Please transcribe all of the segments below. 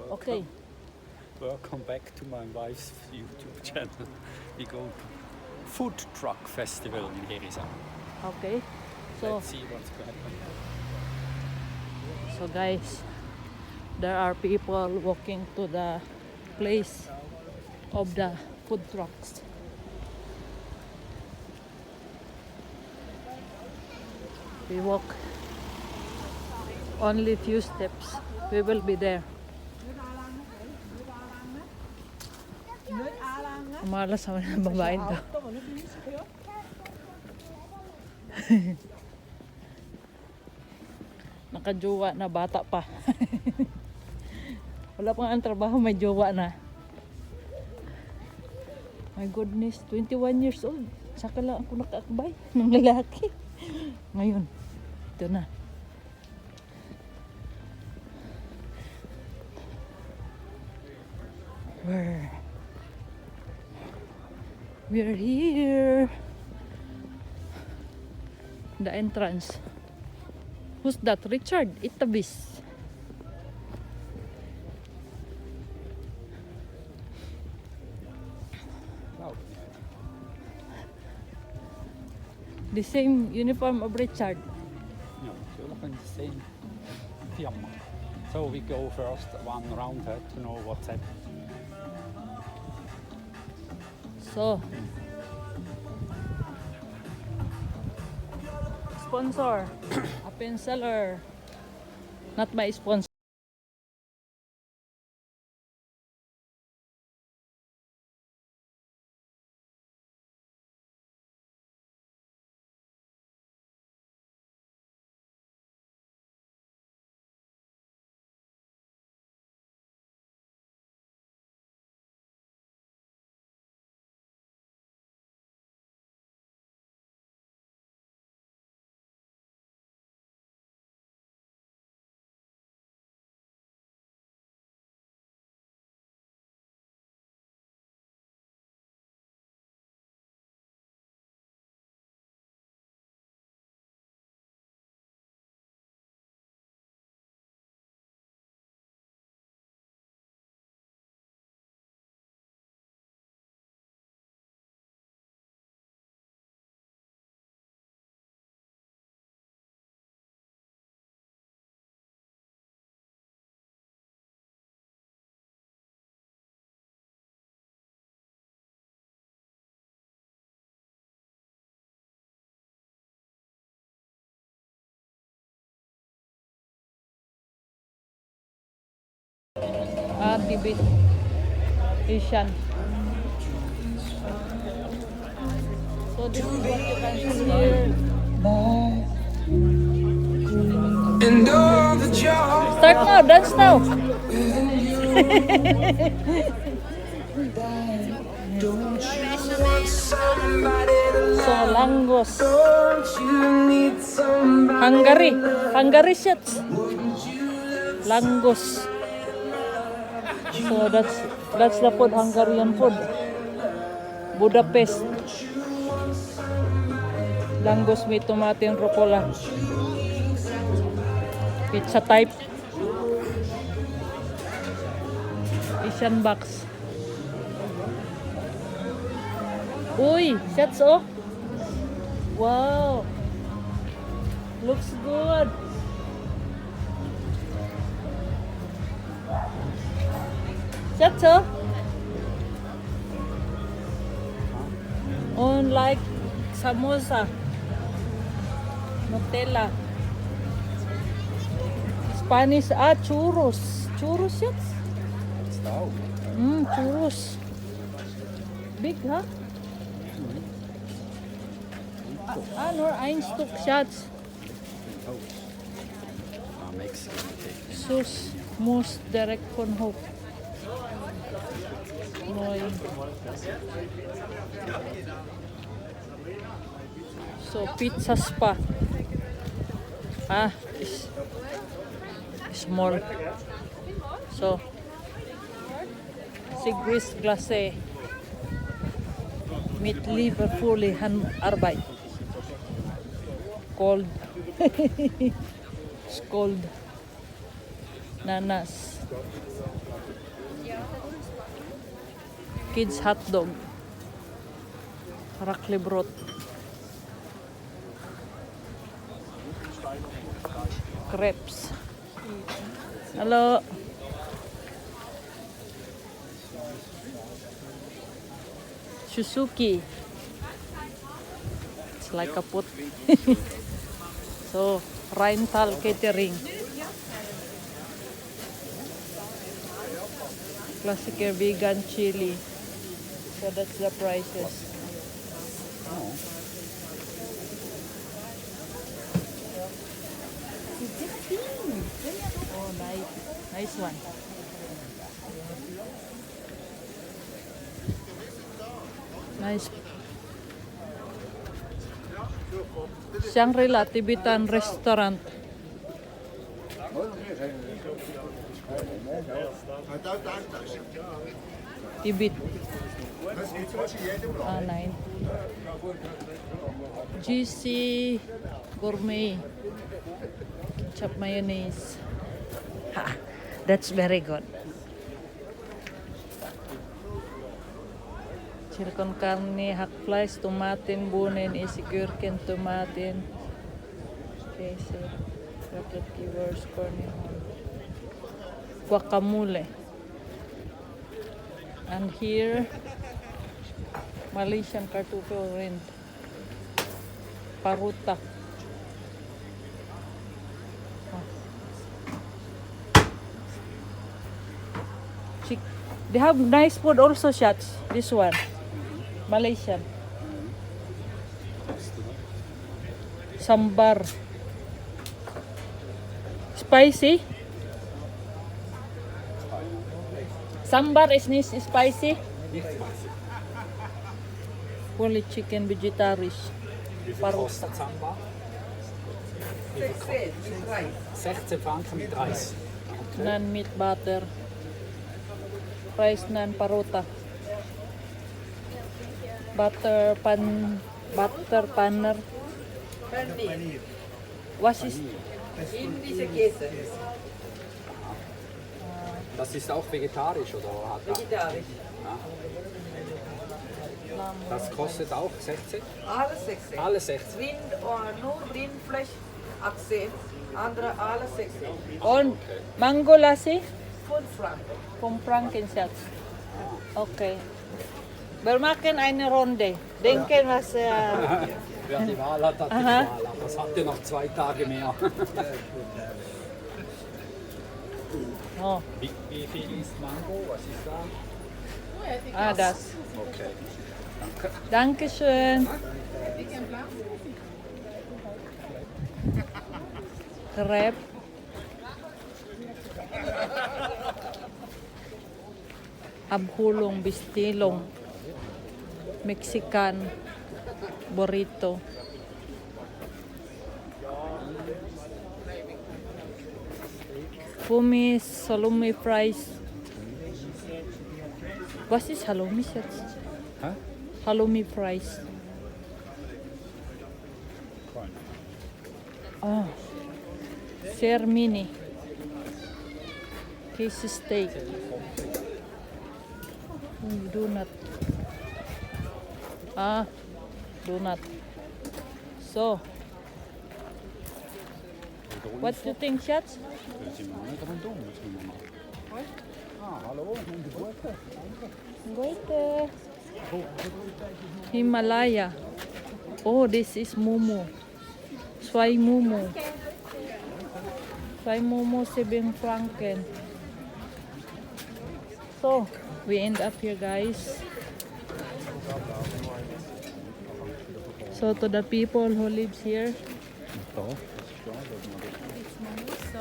Okay. Welcome back to my wife's YouTube channel. We go to Food Truck Festival in Herisau. Okay. So, Let's see what's going to happen. so guys, there are people walking to the place of the food trucks. We walk only few steps. We will be there. Malas naman ang babae to. Nakajowa na, bata pa. Wala pang ang trabaho, may jowa na. My goodness, 21 years old. Saka lang ako nakaakbay ng lalaki. Ngayon, ito na. We're here. The entrance. Who's that? Richard Itabis. Wow. The same uniform of Richard. No, you're looking the same firma. So we go first one round to know what's happening. So, sponsor, a pen seller. Not my sponsor. Tibet Asian. So this is what you can see here. And all the joy Start now, dance now. don't you want somebody to So langgos, don't you need somebody Hungary shots, langgos. So that's the food, Hungarian food. Budapest. Langgos may tomato and rucola. Pizza type. Asian box. Uy, shots oh. Wow. Looks good. Shots oh. On like samosa. Nutella. Spanish, churros. Churros shots. Stau. Churros. Big, huh? Nur ein Stück Schatz. Mexican cake. Sus muss direkt von hoch. Neu. So pizzas pa. Is small. So Sigris glacé. Mit liver fully Arbeit. Cold. It's cold. Nanas. Kids hot dog. Raclette. Crepes. Hello. Suzuki. It's like a put. So, rental catering. Classic vegan chili. So that's the prices. Oh, nice. Nice one. Nice. Shangri-La Tibetan restaurant. Tibet. Ah, 9. GC Gourmet. Ketchup mayonnaise. Ha, that's very good. Chili con carne, hack flies, tomaten, bunin, isi gherkin, tomaten. Queso, rocket keywords, cornihon. Guacamole. And here, Malaysian kartofel rind. Paruta. They have nice food also, shots. This one, Malaysian. Sambar. Spicy. Sambar is this spicy? Fully chicken vegetarian. Paruta. 16 Franken mit Reis. Naan meat butter. Rice naan paruta. Butter panner. Was ist Indische Käse. Das ist auch vegetarisch oder hat das? Vegetarisch. Das kostet auch 16? Alles 16. Alle 16. Nur Rindfleisch 18. Andere alles 16. on mango lassi? 5 Franken. Vom Frankenschatz. Okay. Wir machen eine Runde. Denken, was... Wer die Wahl hat, hat die Aha. Wahl. Aber es hatte noch 2 Tage mehr. Oh, Wie viel ist Mango? Was ist da? das. Okay. Dankeschön. Crepe. Abhulong, bistilong. Mexican. Burrito. Fumis, salumi fries. Was ist halloumi jetzt? Hä? Halloumi fries. Oh. Sehr mini. Casey steak. Donut. Donut. So, what do you think, Schatz? Da sind wir nicht rundum, was müssen wir machen? Hallo, nimm die Gurke. Gute. Himalaya. Oh, this is Momo. Zwei Momo. 7 Franken. So, we end up here, guys. So, to the people who lives here,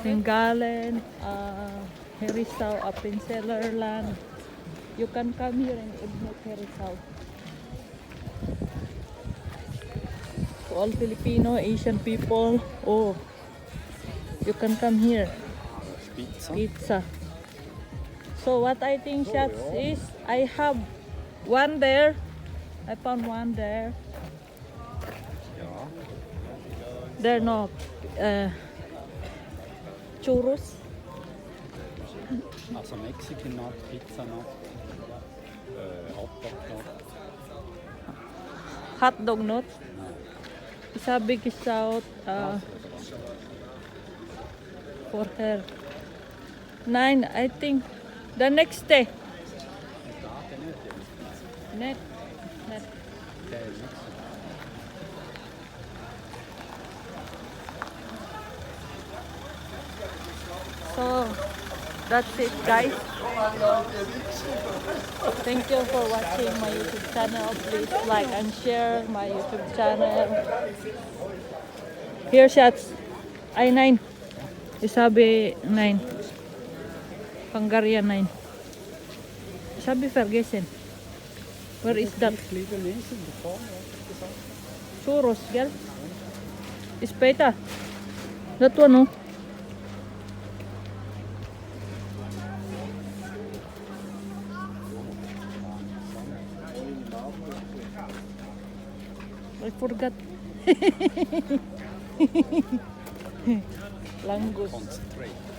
Singalen, Herisau, up in Cellarland, you can come here and admit Herisau. To all Filipino, Asian people, oh, you can come here. Pizza. Pizza. So what I think, Schatz, is I have one there. I found one there. Ja. There no churros. Also Mexican Nut, Pizza Nut, Hotdog Nut. Hotdog nut. Sabi ko out for her. 9, I think. The next day. Net. So, that's it guys. Thank you for watching my YouTube channel. Please like and share my YouTube channel. Here shots. Ay, 9. Isabi 9. Hungarian 9. Isabi Ferguson. Where is that? Churros, girl. Ispeta. That one, no? I forgot. Langus. Concentrate.